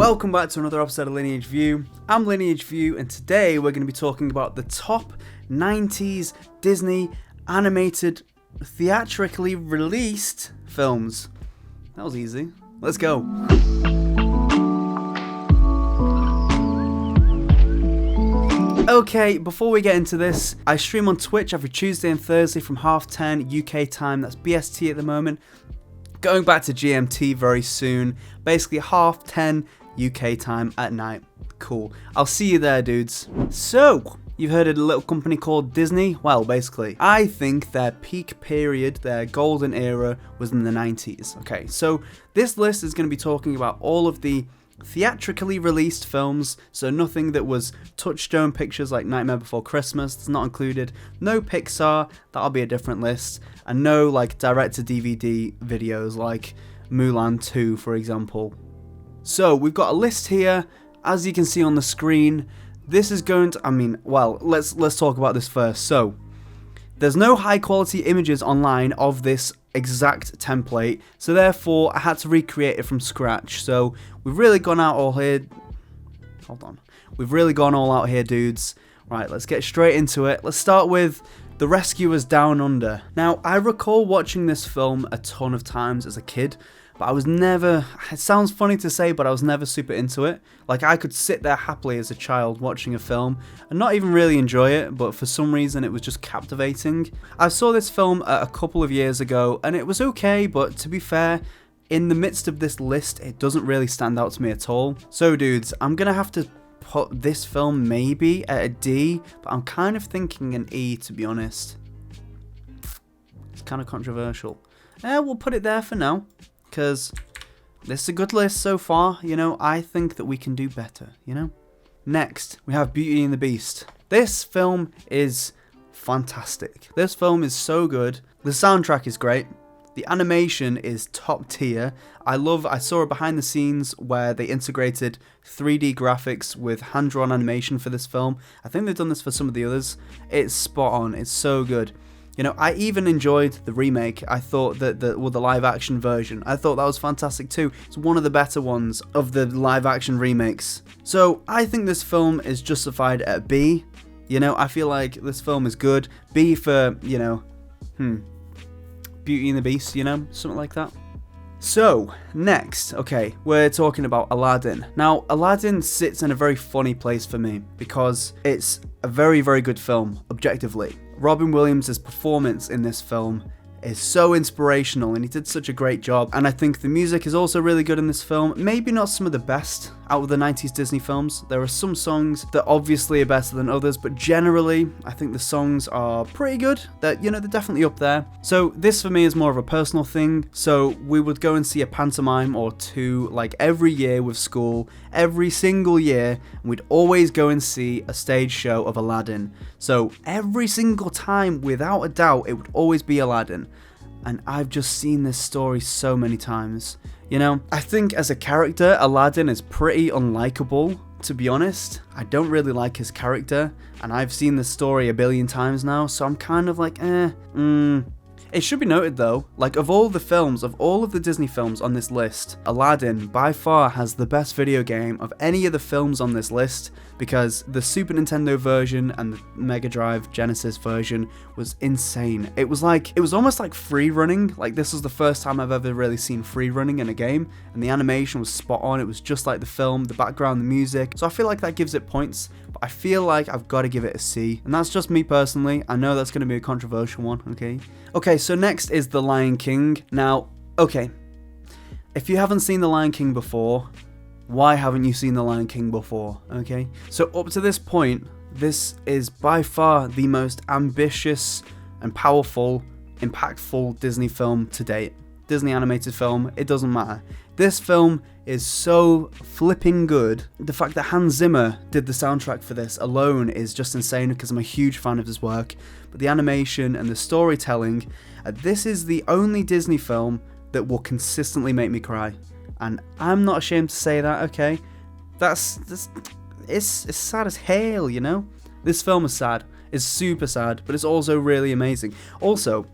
Welcome back to another episode of LineageView. I'm LineageView, and today we're going to be talking about the top 90s Disney animated theatrically released films. That was easy. Let's go. Okay, before we get into this, I stream on Twitch every Tuesday and Thursday from 10:30 UK time. That's BST at the moment. Going back to GMT very soon. Basically 10:30 UK time at night. Cool. I'll see you there, dudes. So, you've heard of a little company called Disney? Well, basically, I think their peak period, their golden era, was in the 90s. Okay, so this list is going to be talking about all of the theatrically released films, so nothing that was Touchstone Pictures like Nightmare Before Christmas, it's not included. No Pixar, that'll be a different list. And no like direct-to-DVD videos like Mulan 2, for example. So we've got a list here, as you can see on the screen. This is going to, let's talk about this first. So, there's no high quality images online of this exact template, so therefore I had to recreate it from scratch. So we've really gone out all here. We've really gone all out here, dudes. Right, let's get straight into it. Let's start with The Rescuers Down Under. Now, I recall watching this film a ton of times as a kid, but I was never, it sounds funny to say, but I was never super into it. Like, I could sit there happily as a child watching a film and not even really enjoy it, but for some reason it was just captivating. I saw this film a couple of years ago and it was okay, but to be fair, in the midst of this list, it doesn't really stand out to me at all. So dudes, I'm gonna have to put this film maybe at a D, but I'm kind of thinking an E, to be honest. It's kind of controversial. We'll put it there for now, because this is a good list so far. You know, I think that we can do better, you know? Next, we have Beauty and the Beast. This film is fantastic. This film is so good. The soundtrack is great. The animation is top tier. I saw a behind the scenes where they integrated 3D graphics with hand-drawn animation for this film. I think they've done this for some of the others. It's spot on. It's so good. You know, I even enjoyed the remake. I thought that the live action version, I thought that was fantastic too. It's one of the better ones of the live action remakes. So I think this film is justified at B. You know, I feel like this film is good. B for, you know, Beauty and the Beast, you know, something like that. So, next, okay, we're talking about Aladdin. Now, Aladdin sits in a very funny place for me because it's a very, very good film, objectively. Robin Williams' performance in this film is so inspirational and he did such a great job, and I think the music is also really good in this film. Maybe not some of the best out of the 90s Disney films. There are some songs that obviously are better than others, but generally I think the songs are pretty good. That, you know, they're definitely up there. So this for me is more of a personal thing. So we would go and see a pantomime or two like every year with school, every single year, and we'd always go and see a stage show of Aladdin. So every single time, without a doubt, it would always be Aladdin. And I've just seen this story so many times. You know, I think as a character, Aladdin is pretty unlikable, to be honest. I don't really like his character, and I've seen this story a billion times now, so I'm kind of like, It should be noted though, like of all the films, of all of the Disney films on this list, Aladdin by far has the best video game of any of the films on this list, because the Super Nintendo version and the Mega Drive Genesis version was insane. It was almost like free running. Like, this was the first time I've ever really seen free running in a game, and the animation was spot on. It was just like the film, the background, the music. So I feel like that gives it points, but I feel like I've got to give it a C, and that's just me personally. I know that's going to be a controversial one, okay? Okay, so next is The Lion King. Now, okay, if you haven't seen The Lion King before, why haven't you seen The Lion King before, okay? So up to this point, this is by far the most ambitious and powerful, impactful Disney film to date. Disney animated film, it doesn't matter. This film is so flipping good. The fact that Hans Zimmer did the soundtrack for this alone is just insane, because I'm a huge fan of his work. But the animation and the storytelling, this is the only Disney film that will consistently make me cry. And I'm not ashamed to say that, okay? It's sad as hell, you know? This film is sad. It's super sad, but it's also really amazing. Also,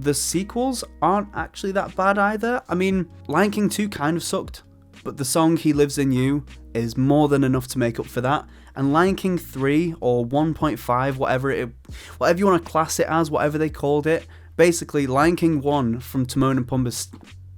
the sequels aren't actually that bad either. I mean, Lion King 2 kind of sucked. but the song He Lives in You is more than enough to make up for that. And Lion King 3 or 1.5, whatever you want to class it as, whatever they called it, basically Lion King 1 from Timon and Pumbaa's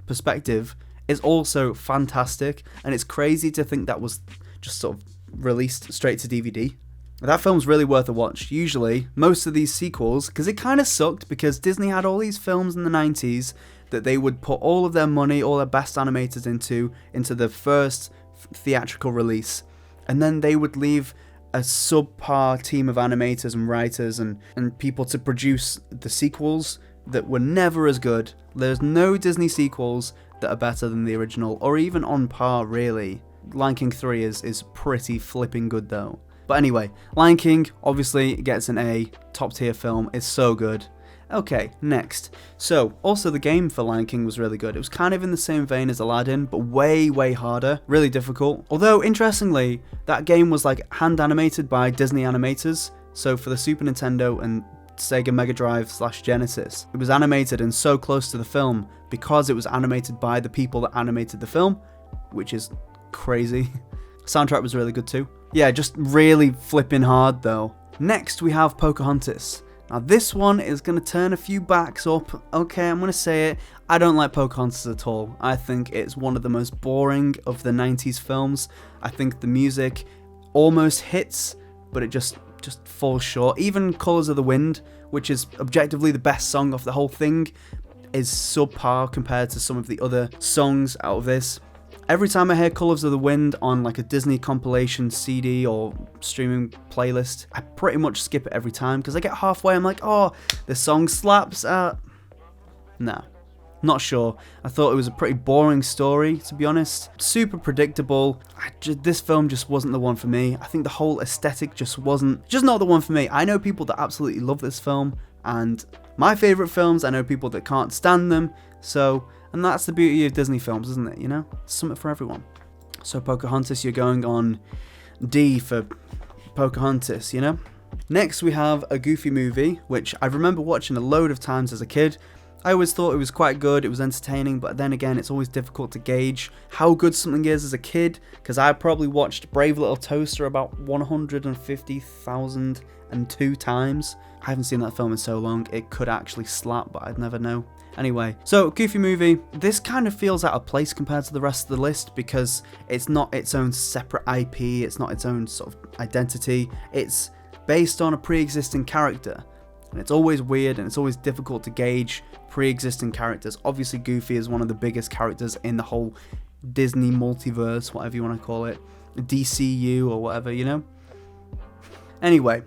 perspective is also fantastic, and it's crazy to think that was just sort of released straight to DVD. That film's really worth a watch. Usually, most of these sequels, because it kind of sucked because Disney had all these films in the 90s that they would put all of their money, all their best animators into the first theatrical release, and then they would leave a subpar team of animators and writers and people to produce the sequels that were never as good. There's no Disney sequels that are better than the original, or even on par, really. Lion King 3 is pretty flipping good though. But anyway, Lion King obviously gets an A, top tier film, it's so good. Okay, next. So, also the game for Lion King was really good. It was kind of in the same vein as Aladdin, but way, way harder. Really difficult. Although, interestingly, that game was like hand animated by Disney animators. So for the Super Nintendo and Sega Mega Drive / Genesis, it was animated and so close to the film because it was animated by the people that animated the film, which is crazy. Soundtrack was really good too. Yeah, just really flipping hard though. Next we have Pocahontas. Now this one is going to turn a few backs up. Okay, I'm going to say it. I don't like Pocahontas at all. I think it's one of the most boring of the 90s films. I think the music almost hits, but it just falls short. Even Colours of the Wind, which is objectively the best song of the whole thing, is subpar compared to some of the other songs out of this. Every time I hear Colours of the Wind on like a Disney compilation CD or streaming playlist, I pretty much skip it every time because I get halfway, I'm like, oh, this song slaps. Nah, not sure. I thought it was a pretty boring story, to be honest. Super predictable. This film just wasn't the one for me. I think the whole aesthetic just not the one for me. I know people that absolutely love this film, and my favourite films, I know people that can't stand them, and that's the beauty of Disney films, isn't it, you know? It's something for everyone. So Pocahontas, you're going on D for Pocahontas, you know? Next we have a Goofy movie, which I remember watching a load of times as a kid. I always thought it was quite good, it was entertaining, but then again, it's always difficult to gauge how good something is as a kid, because I probably watched Brave Little Toaster about 150,002 times. I haven't seen that film in so long, it could actually slap, but I'd never know. Anyway, so Goofy movie, this kind of feels out of place compared to the rest of the list because it's not its own separate IP, it's not its own sort of identity, it's based on a pre-existing character. And it's always weird and it's always difficult to gauge pre-existing characters. Obviously Goofy is one of the biggest characters in the whole Disney multiverse, whatever you want to call it, DCU or whatever, you know? Anyway,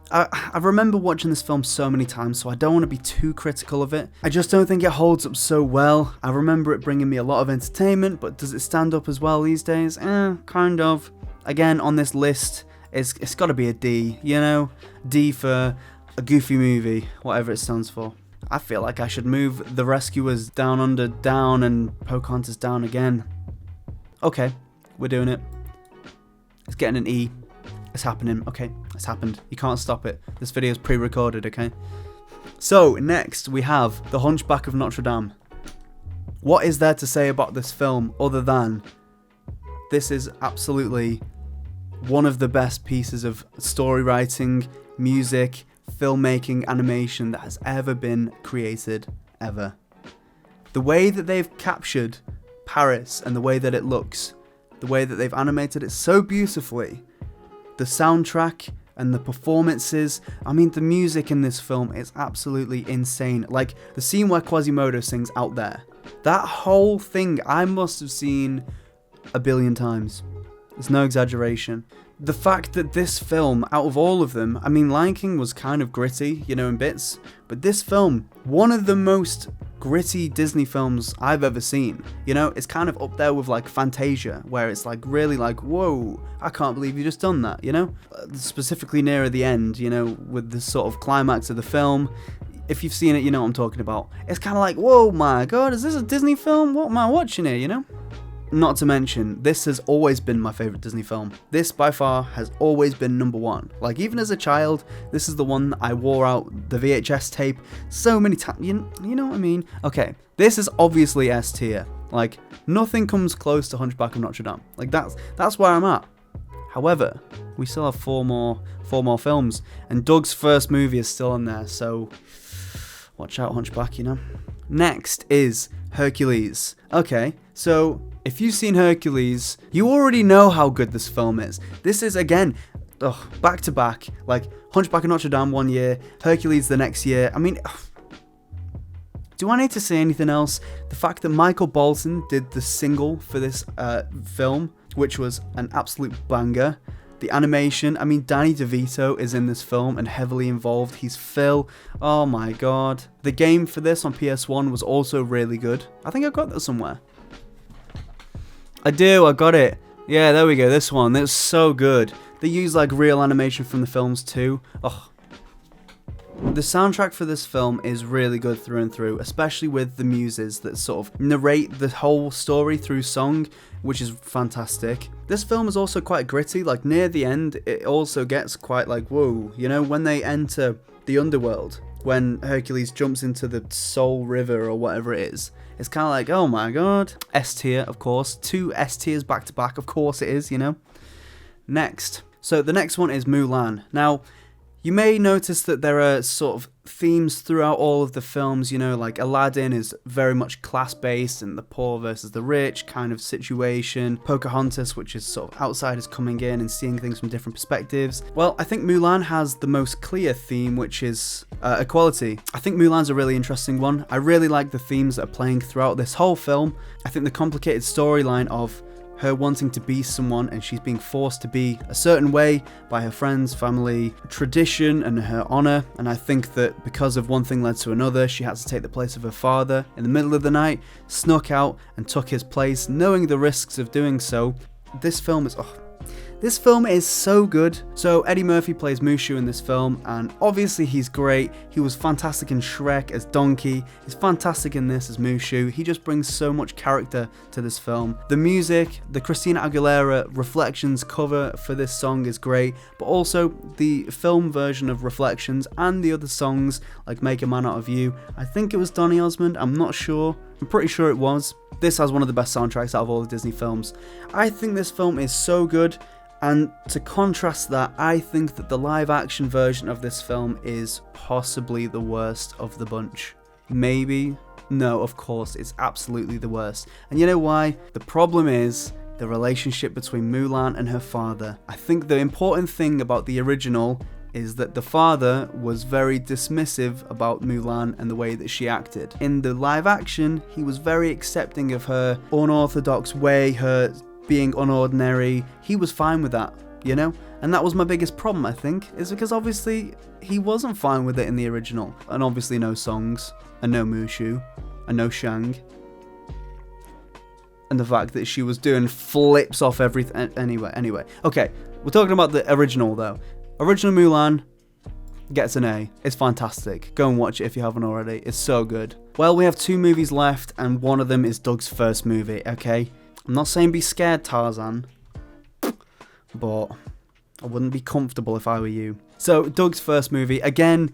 I remember watching this film so many times, so I don't want to be too critical of it. I just don't think it holds up so well. I remember it bringing me a lot of entertainment, but does it stand up as well these days? Kind of. Again, on this list, it's got to be a D, you know? D for a Goofy movie, whatever it stands for. I feel like I should move The Rescuers Down Under down and Pocahontas down again. Okay, we're doing it. It's getting an E. It's happening. Okay, it's happened. You can't stop it. This video is pre-recorded, okay? So, next we have The Hunchback of Notre Dame. What is there to say about this film other than this is absolutely one of the best pieces of story writing, music, filmmaking, animation that has ever been created, ever. The way that they've captured Paris and the way that it looks, the way that they've animated it so beautifully, the soundtrack and the performances, I mean the music in this film is absolutely insane. Like the scene where Quasimodo sings Out There, that whole thing I must have seen a billion times. It's no exaggeration. The fact that this film, out of all of them, I mean Lion King was kind of gritty, you know, in bits, but this film, one of the most gritty Disney films I've ever seen. You know, it's kind of up there with like Fantasia, where it's like really like, whoa, I can't believe you just done that, you know? Specifically nearer the end, you know, with the sort of climax of the film. If you've seen it, you know what I'm talking about. It's kind of like, whoa, my God, is this a Disney film? What am I watching here, you know? Not to mention, this has always been my favourite Disney film. This, by far, has always been number one. Like, even as a child, this is the one that I wore out the VHS tape so many times. You know what I mean? Okay, this is obviously S tier. Like, nothing comes close to Hunchback of Notre Dame. Like, that's where I'm at. However, we still have four more films, and Doug's first movie is still on there, so watch out, Hunchback, you know. Next is Hercules. Okay, so if you've seen Hercules, you already know how good this film is. This is, again, back to back, like Hunchback of Notre Dame one year, Hercules the next year. I mean, do I need to say anything else? The fact that Michael Bolton did the single for this film, which was an absolute banger. The animation, I mean, Danny DeVito is in this film and heavily involved. He's Phil. Oh my god. The game for this on PS1 was also really good. I think I got that somewhere. I got it. Yeah, there we go, this one. It's so good. They use like real animation from the films too. Oh. The soundtrack for this film is really good through and through, especially with the muses that sort of narrate the whole story through song, which is fantastic. This film is also quite gritty, like near the end it also gets quite like, whoa, you know, when they enter the underworld, when Hercules jumps into the Soul River or whatever it is, it's kind of like, oh my god. S tier, of course, 2 S tiers back to back, of course it is, you know. Next, so the next one is Mulan. Now, you may notice that there are sort of themes throughout all of the films, you know, like Aladdin is very much class-based and the poor versus the rich kind of situation. Pocahontas, which is sort of outsiders coming in and seeing things from different perspectives. Well, I think Mulan has the most clear theme, which is equality. I think Mulan's a really interesting one. I really like the themes that are playing throughout this whole film. I think the complicated storyline of her wanting to be someone and she's being forced to be a certain way by her friends, family, tradition and her honour, and I think that because of one thing led to another, she had to take the place of her father in the middle of the night, snuck out and took his place, knowing the risks of doing so. This film is so good. So Eddie Murphy plays Mushu in this film, and obviously he's great. He was fantastic in Shrek as Donkey. He's fantastic in this as Mushu. He just brings so much character to this film. The music, the Christina Aguilera Reflections cover for this song is great, but also the film version of Reflections and the other songs like Make a Man Out of You. I think it was Donny Osmond, I'm not sure. I'm pretty sure it was. This has one of the best soundtracks out of all the Disney films. I think this film is so good. And to contrast that, I think that the live action version of this film is possibly the worst of the bunch. Maybe? No, of course, it's absolutely the worst. And you know why? The problem is the relationship between Mulan and her father. I think the important thing about the original is that the father was very dismissive about Mulan and the way that she acted. In the live action, he was very accepting of her unorthodox way, her being unordinary. He was fine with that, you know? And that was my biggest problem, I think, is because obviously he wasn't fine with it in the original. And obviously no songs, and no Mushu, and no Shang. And the fact that she was doing flips off everything. Anyway. Okay, we're talking about the original though. Original Mulan gets an A. It's fantastic. Go and watch it if you haven't already. It's so good. Well, we have 2 movies left, and one of them is Doug's first movie, okay? I'm not saying be scared, Tarzan, but I wouldn't be comfortable if I were you. So, Doug's first movie, again,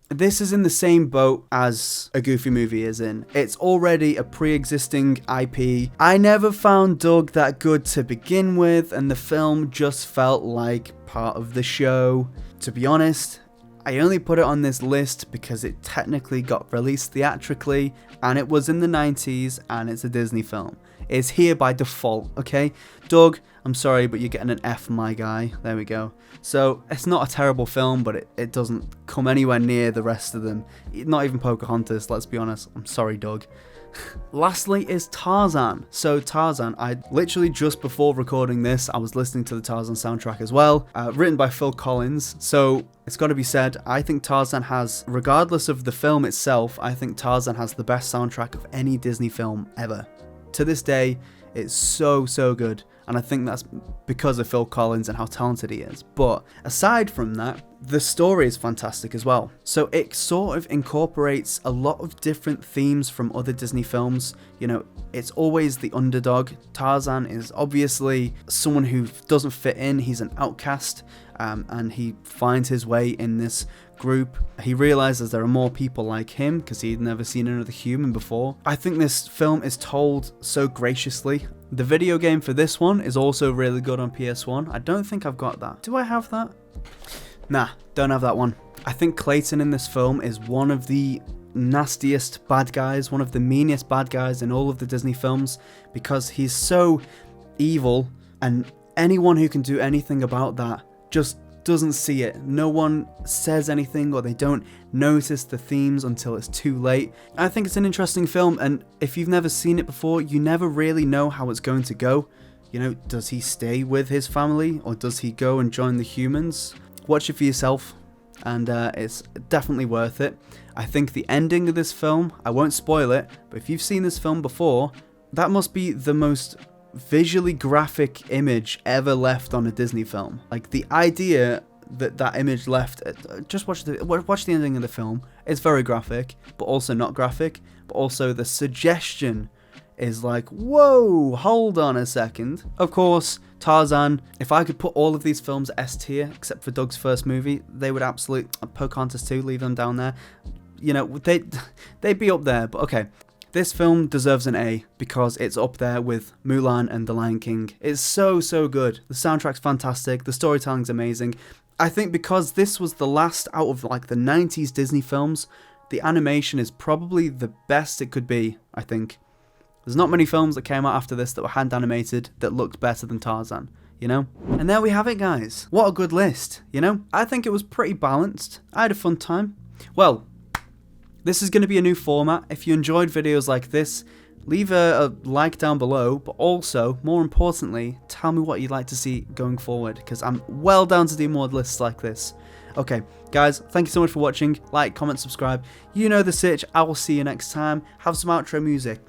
this is in the same boat as a Goofy movie is in. It's already a pre-existing IP. I never found Doug that good to begin with, and the film just felt like part of the show. To be honest, I only put it on this list because it technically got released theatrically, and it was in the 90s, and it's a Disney film. It's here by default, okay? Doug, I'm sorry, but you're getting an F, my guy. There we go. So, it's not a terrible film, but it doesn't come anywhere near the rest of them. Not even Pocahontas, let's be honest. I'm sorry, Doug. Lastly is Tarzan. So Tarzan, I literally just before recording this, I was listening to the Tarzan soundtrack as well, written by Phil Collins. So it's got to be said, I think Tarzan has, regardless of the film itself, I think Tarzan has the best soundtrack of any Disney film ever. To this day, it's so good, and I think that's because of Phil Collins and how talented he is. But aside from that, The story is fantastic as well. So it sort of incorporates a lot of different themes from other Disney films. You know, it's always the underdog. Tarzan is obviously someone who doesn't fit in. He's an outcast, and he finds his way in this group. He realizes there are more people like him because he'd never seen another human before. I think this film is told so graciously. The video game for this one is also really good on PS1. I don't think I've got that. Do I have that? Nah, don't have that one. I think Clayton in this film is one of the nastiest bad guys, one of the meanest bad guys in all of the Disney films, because he's so evil, and anyone who can do anything about that just doesn't see it. No one says anything, or they don't notice the themes until it's too late. I think it's an interesting film, and if you've never seen it before, you never really know how it's going to go. You know, does he stay with his family, or does he go and join the humans? Watch it for yourself, and it's definitely worth it. I think the ending of this film, I won't spoil it, but if you've seen this film before, that must be the most visually graphic image ever left on a Disney film. Like, the idea that that image left, just watch the ending of the film. It's very graphic, but also not graphic, but also the suggestion is like, whoa, hold on a second. Of course, Tarzan, if I could put all of these films S tier, except for Doug's first movie, they would absolutely, Pocahontas 2, leave them down there. You know, they'd be up there, but okay. This film deserves an A because it's up there with Mulan and The Lion King. It's so, so good. The soundtrack's fantastic. The storytelling's amazing. I think because this was the last out of like the 90s Disney films, the animation is probably the best it could be, I think. There's not many films that came out after this that were hand animated that looked better than Tarzan, you know? And there we have it, guys. What a good list, you know? I think it was pretty balanced. I had a fun time. Well, this is going to be a new format. If you enjoyed videos like this, leave a like down below, but also, more importantly, tell me what you'd like to see going forward, because I'm well down to do more lists like this. Okay, guys, thank you so much for watching. Like, comment, subscribe. You know the sitch. I will see you next time. Have some outro music.